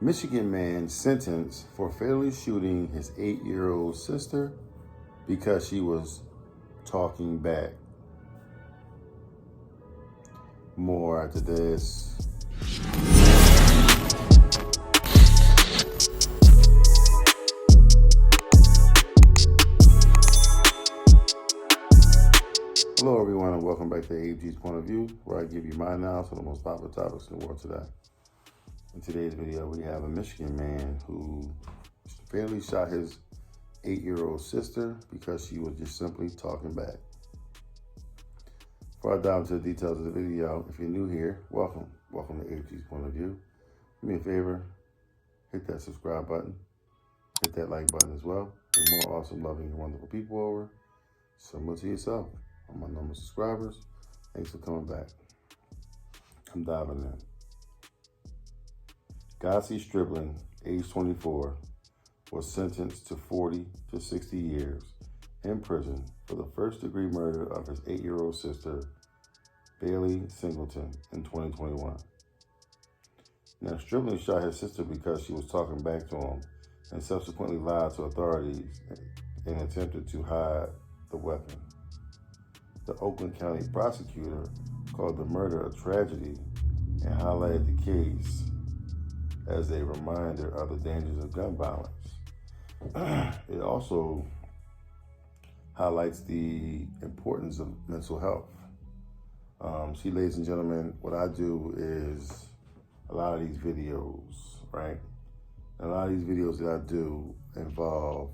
Michigan man sentenced for fatally shooting his 8-year-old sister because she was talking back. More after this. Hello everyone and welcome back to AG's Point of View, where I give you my analysis on the most popular topics in the world today. In today's video, we have a Michigan man who fatally shot his 8-year-old sister because she was just simply talking back. Before I dive into the details of the video, if you're new here, welcome. Welcome to AG's Point of View. Do me a favor, hit that subscribe button, hit that like button as well. And more awesome, loving, and wonderful people over. Similar to yourself. On my number of subscribers. Thanks for coming back. I'm diving in. Gyasi Stribling, age 24, was sentenced to 40 to 60 years in prison for the first-degree murder of his 8-year-old sister, Bailei Singleton, in 2021. Now, Stribling shot his sister because she was talking back to him and subsequently lied to authorities and attempted to hide the weapon. The Oakland County prosecutor called the murder a tragedy and highlighted the case as a reminder of the dangers of gun violence. It also highlights the importance of mental health. See, ladies and gentlemen, what I do is a lot of these videos, right? And a lot of these videos that I do involve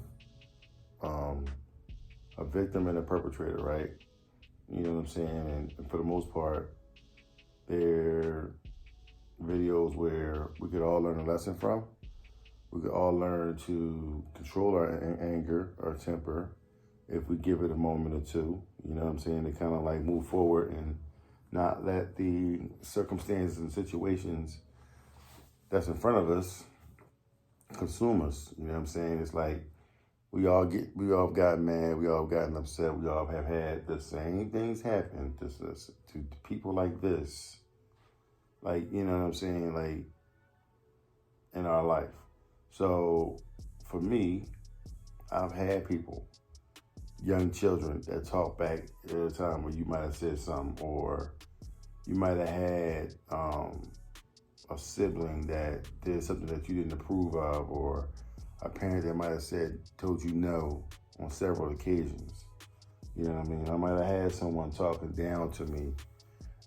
a victim and a perpetrator, right? You know what I'm saying? And for the most part, they're videos where we could all learn a lesson from. We could all learn to control our anger, our temper, if we give it a moment or two. You know what I'm saying? To kind of like move forward and not let the circumstances and situations that's in front of us consume us. You know what I'm saying? It's like we all got mad, we all gotten upset, we all have had the same things happen to people like this. Like, you know what I'm saying? Like, in our life. So, for me, I've had people, young children, that talk back at a time where you might have said something, or you might have had a sibling that did something that you didn't approve of, or a parent that might have told you no on several occasions. You know what I mean? I might have had someone talking down to me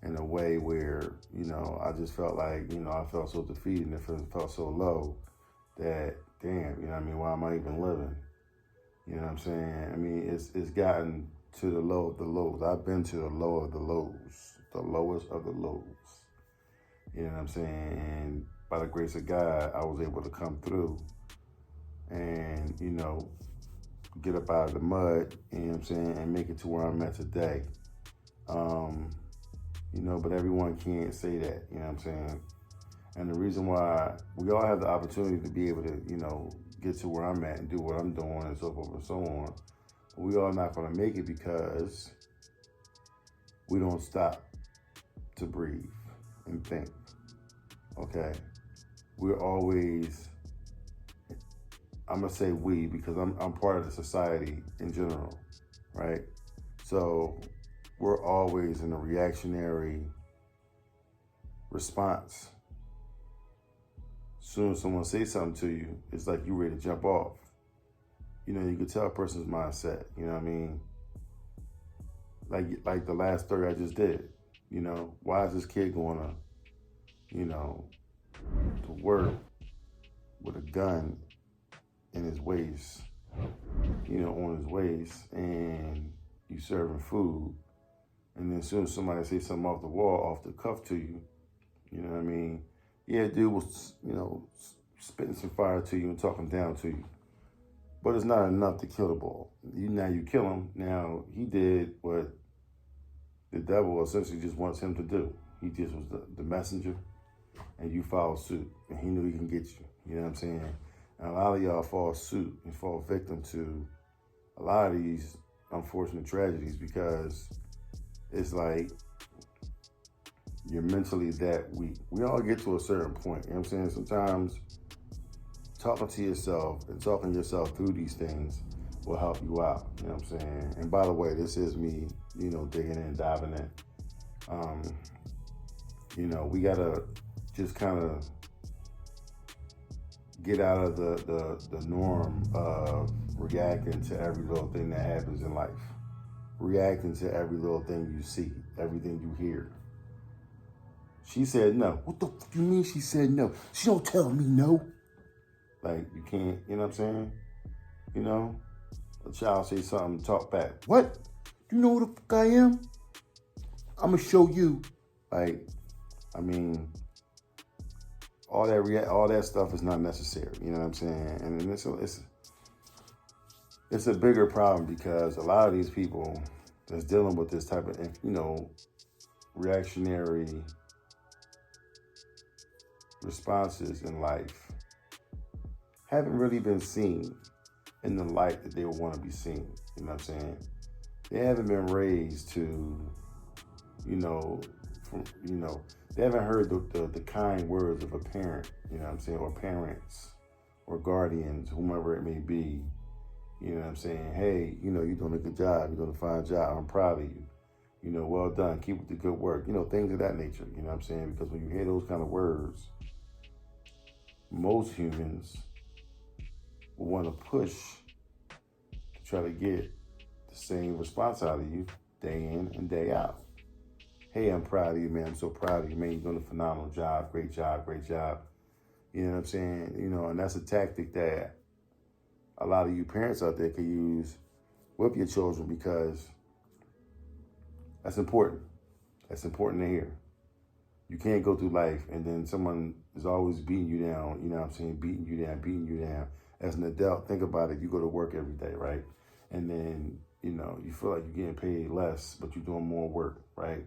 in a way where, you know, I just felt like, you know, I felt so defeated and it felt so low that, damn, you know what I mean, why am I even living? You know what I'm saying? I mean, it's gotten to the low of the lows. I've been to the low of the lows, the lowest of the lows. You know what I'm saying? And by the grace of God, I was able to come through and, you know, get up out of the mud, you know what I'm saying, and make it to where I'm at today. You know, but everyone can't say that, you know what I'm saying? And the reason why we all have the opportunity to be able to, you know, get to where I'm at and do what I'm doing and so forth and so on, but we all not gonna make it because we don't stop to breathe and think, okay? We're always, I'm gonna say we because I'm part of the society in general, right? So we're always in a reactionary response. As soon as someone says something to you, it's like you're ready to jump off. You know, you can tell a person's mindset, you know what I mean? Like the last story I just did, you know, why is this kid going to, you know, to work with a gun in his waist, you know, on his waist, and you serving food, and then as soon as somebody says something off the wall, off the cuff to you, you know what I mean? Yeah, dude was, you know, spitting some fire to you and talking down to you. But it's not enough to kill the ball. Now you kill him. Now he did what the devil essentially just wants him to do. He just was the messenger, and you follow suit, and he knew he can get you. You know what I'm saying? And a lot of y'all fall suit and fall victim to a lot of these unfortunate tragedies because it's like you're mentally that weak. We all get to a certain point. You know what I'm saying? Sometimes talking to yourself and talking yourself through these things will help you out. You know what I'm saying? And by the way, this is me, digging in, diving in. We gotta just kind of get out of the norm of reacting to every little thing that happens in life. Reacting to every little thing you see, everything you hear. She said no. What the fuck you mean she said no? She don't tell me no. Like, you can't, you know what I'm saying? A child say something, talk back. What? You know who the fuck I am? I'm gonna show you. Like, all that stuff is not necessary. You know what I'm saying? And it's a bigger problem because a lot of these people that's dealing with this type of, reactionary responses in life haven't really been seen in the light that they would want to be seen. You know what I'm saying? They haven't been raised to, they haven't heard the kind words of a parent, you know what I'm saying, or parents or guardians, whomever it may be. You know what I'm saying? Hey, you're doing a good job. You're doing a fine job. I'm proud of you. Well done. Keep up the good work. Things of that nature. You know what I'm saying? Because when you hear those kind of words, most humans will want to push to try to get the same response out of you day in and day out. Hey, I'm proud of you, man. I'm so proud of you, man. You're doing a phenomenal job. Great job. Great job. You know what I'm saying? And that's a tactic that a lot of you parents out there can use with your children because that's important. That's important to hear. You can't go through life and then someone is always beating you down, you know what I'm saying? Beating you down. As an adult, think about it. You go to work every day, right? And then, you feel like you're getting paid less, but you're doing more work, right?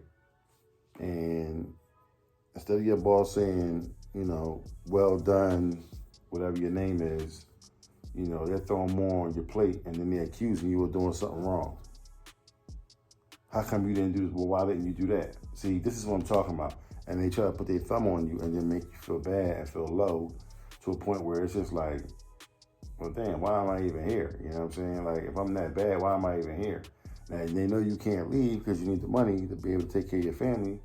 And instead of your boss saying, well done, whatever your name is, they're throwing more on your plate and then they're accusing you of doing something wrong. How come you didn't do this? Well, why didn't you do that? See, this is what I'm talking about. And they try to put their thumb on you and then make you feel bad and feel low to a point where it's just like, well, damn, why am I even here? You know what I'm saying? Like, if I'm that bad, why am I even here? Now, they know you can't leave because you need the money to be able to take care of your family.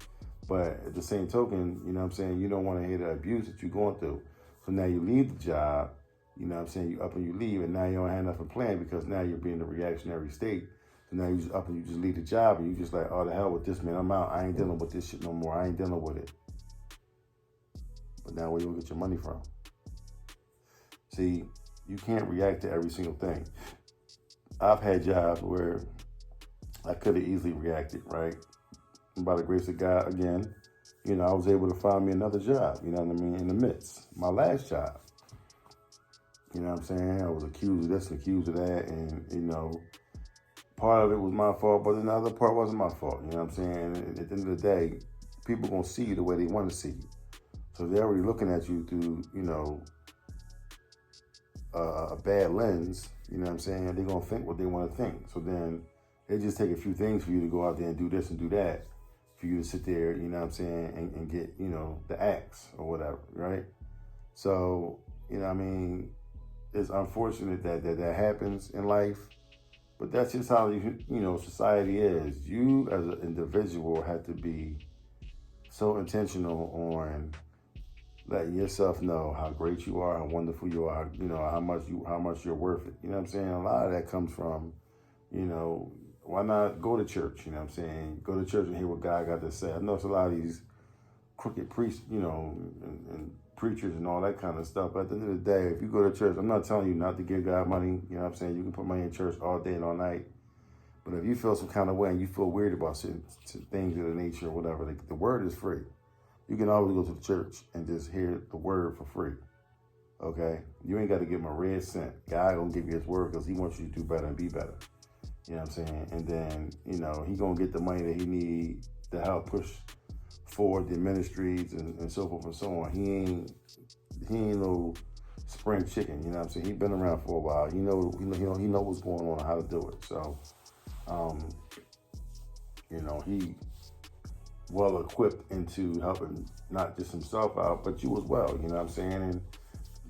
But at the same token, you know what I'm saying, you don't want to hear the abuse that you're going through. So now you leave the job, you know what I'm saying, you up and you leave, and now you don't have nothing planned because now you're being in a reactionary state. So now you just up and you just leave the job and you just like, oh, the hell with this, man. I'm out. I ain't dealing with this shit no more. I ain't dealing with it. But now where you gonna get your money from? See, you can't react to every single thing. I've had jobs where I could have easily reacted, right? And by the grace of God, again, I was able to find me another job, you know what I mean, in the midst. My last job. You know what I'm saying? I was accused of this and accused of that, and, part of it was my fault, but another part wasn't my fault, you know what I'm saying? And at the end of the day, people gonna see you the way they want to see you. So they're already looking at you through, a bad lens, you know what I'm saying? They're gonna think what they want to think. So then it just take a few things for you to go out there and do this and do that, for you to sit there, you know what I'm saying, and get, the axe or whatever, right? So, it's unfortunate that happens in life, but that's just how, society is. You as an individual have to be so intentional on letting yourself know how great you are, how wonderful you are, how much you're worth it. You know what I'm saying? A lot of that comes from, why not go to church? You know what I'm saying? Go to church and hear what God got to say. I know it's a lot of these crooked priests, and preachers and all that kind of stuff. But at the end of the day, if you go to church, I'm not telling you not to give God money. You know what I'm saying? You can put money in church all day and all night. But if you feel some kind of way and you feel weird about certain things of the nature or whatever, the word is free. You can always go to the church and just hear the word for free. Okay? You ain't got to give him a red cent. God gonna give you his word because he wants you to do better and be better. You know what I'm saying? And then, he gonna get the money that he need to help push forward the ministries and so forth and so on. He ain't no spring chicken, you know what I'm saying? He been around for a while. He know what's going on and how to do it. So, he well equipped into helping not just himself out, but you as well. You know what I'm saying?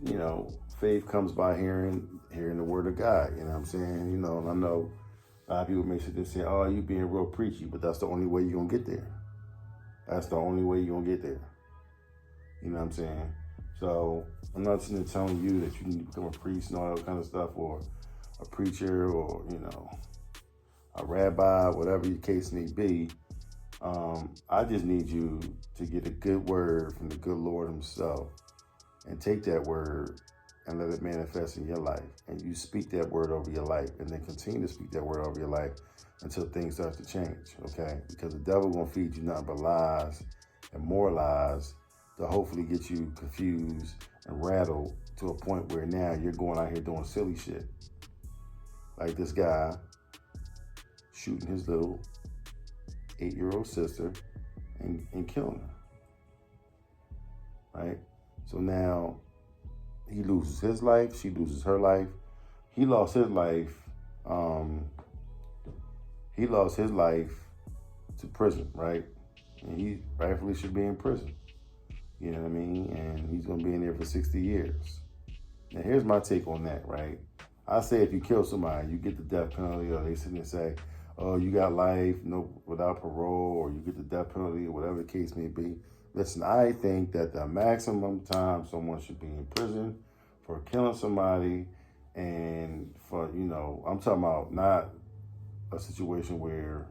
And faith comes by hearing the word of God. You know what I'm saying? And I know a lot of people may sit there and say, "Oh, you being real preachy," but that's the only way you're gonna get there. That's the only way you're gonna get there. You know what I'm saying? So I'm not sitting there telling you that you need to become a priest and all that kind of stuff, or a preacher, or a rabbi, whatever your case may be. I just need you to get a good word from the good Lord himself and take that word and let it manifest in your life. And you speak that word over your life, and then continue to speak that word over your life until things start to change, okay? Because the devil gonna feed you nothing but lies and more lies to hopefully get you confused and rattled to a point where now you're going out here doing silly shit. Like this guy shooting his little 8-year-old sister and killing her, right? So now he loses his life, she loses her life. He lost his life. He lost his life to prison, right? And he rightfully should be in prison. You know what I mean? And he's gonna be in there for 60 years. Now here's my take on that, right? I say if you kill somebody, you get the death penalty, or they sit there and say, "Oh, you got life, without parole," or you get the death penalty, or whatever the case may be. Listen, I think that the maximum time someone should be in prison for killing somebody, and for, I'm talking about not a situation where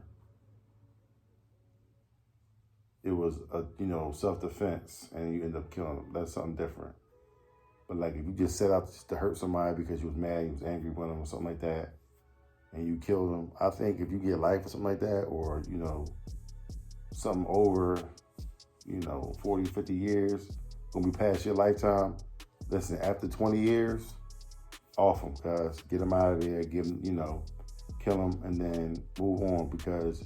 it was a, self-defense and you end up killing them. That's something different. But like if you just set out to hurt somebody because you was mad, you was angry with them or something like that, and you killed them, I think if you get life or something like that, or, something over, 40, 50 years, gonna be past your lifetime. Listen, after 20 years, off them, guys. Get them out of there, give them, kill them, and then move on, because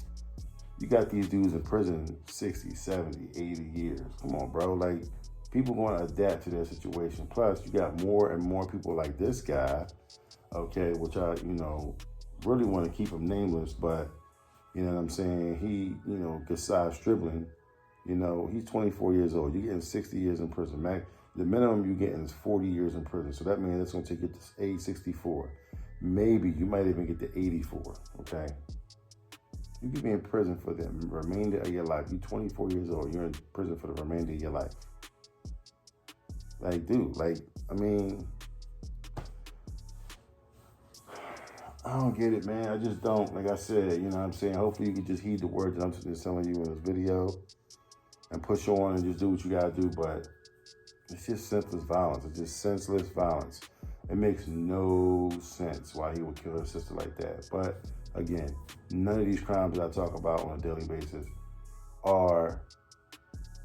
you got these dudes in prison 60, 70, 80 years. Come on, bro. Like, people going to adapt to their situation. Plus, you got more and more people like this guy, okay, which I, really want to keep him nameless, but, you know what I'm saying? He, Gyasi Stribling, he's 24 years old. You're getting 60 years in prison. The minimum you're getting is 40 years in prison. So that means it's going to take you to age 64. Maybe you might even get to 84, okay? You could be in prison for the remainder of your life. You're 24 years old. You're in prison for the remainder of your life. Like, dude, I don't get it, man. I just don't. Like I said, you know what I'm saying? Hopefully you can just heed the words that I'm just telling you in this video and push on and just do what you got to do. But it's just senseless violence. It's just senseless violence. It makes no sense why he would kill his sister like that. But again, none of these crimes that I talk about on a daily basis are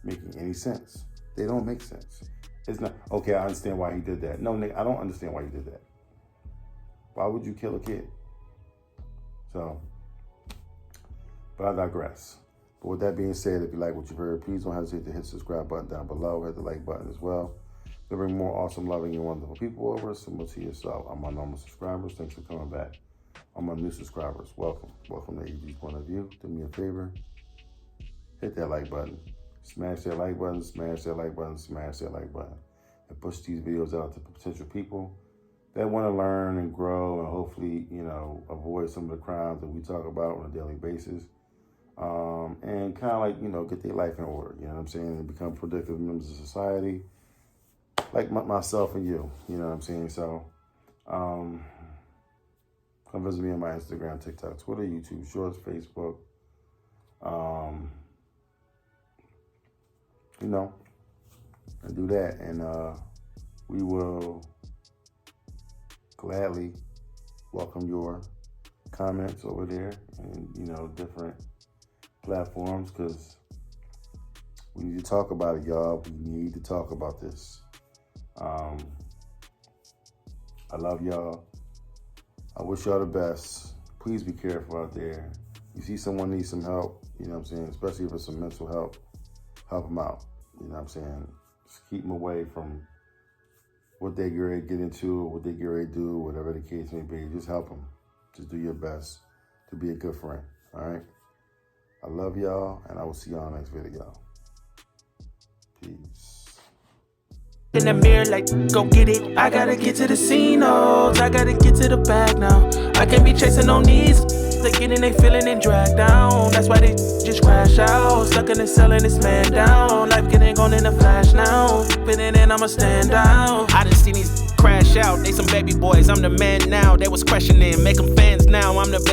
making any sense. They don't make sense. It's not, okay, I understand why he did that. No, Nick, I don't understand why he did that. Why would you kill a kid? So, but I digress. But with that being said, if you like what you heard, please don't hesitate to hit the subscribe button down below. Hit the like button as well. To bring more awesome, loving, and wonderful people over, similar to yourself. I'm my normal subscribers. Thanks for coming back. I'm my new subscribers. Welcome. Welcome to EG's Point of View. Do me a favor. Hit that like button. Smash that like button. Smash that like button. Smash that like button. And push these videos out to potential people that want to learn and grow and hopefully, avoid some of the crimes that we talk about on a daily basis. And kind of get their life in order, you know what I'm saying? And become productive members of society, like myself and you know what I'm saying? So, come visit me on my Instagram, TikTok, Twitter, YouTube, Shorts, Facebook. And do that. And we will gladly welcome your comments over there and, different platforms, because we need to talk about it, y'all. We need to talk about this. I love y'all. I wish y'all the best. Please be careful out there. You see someone needs some help, you know what I'm saying? Especially if it's some mental help them out. You know what I'm saying? Just keep them away from what they get ready to get into, or what they get ready to do, whatever the case may be. Just help them. Just do your best to be a good friend, all right? I love y'all, and I will see y'all next video. Peace. In the mirror, like, go get it. I gotta get to the scene, oh, I gotta get to the bag now. I can't be chasing on these. They getting they feeling and dragged down. That's why they just crash out. Stuck in the cell and this man down. Life getting gone in a flash now. Fitting in, I'ma stand out. I done seen these crash out. They some baby boys, I'm the man now. They was questioning, make them fans now. I'm the best.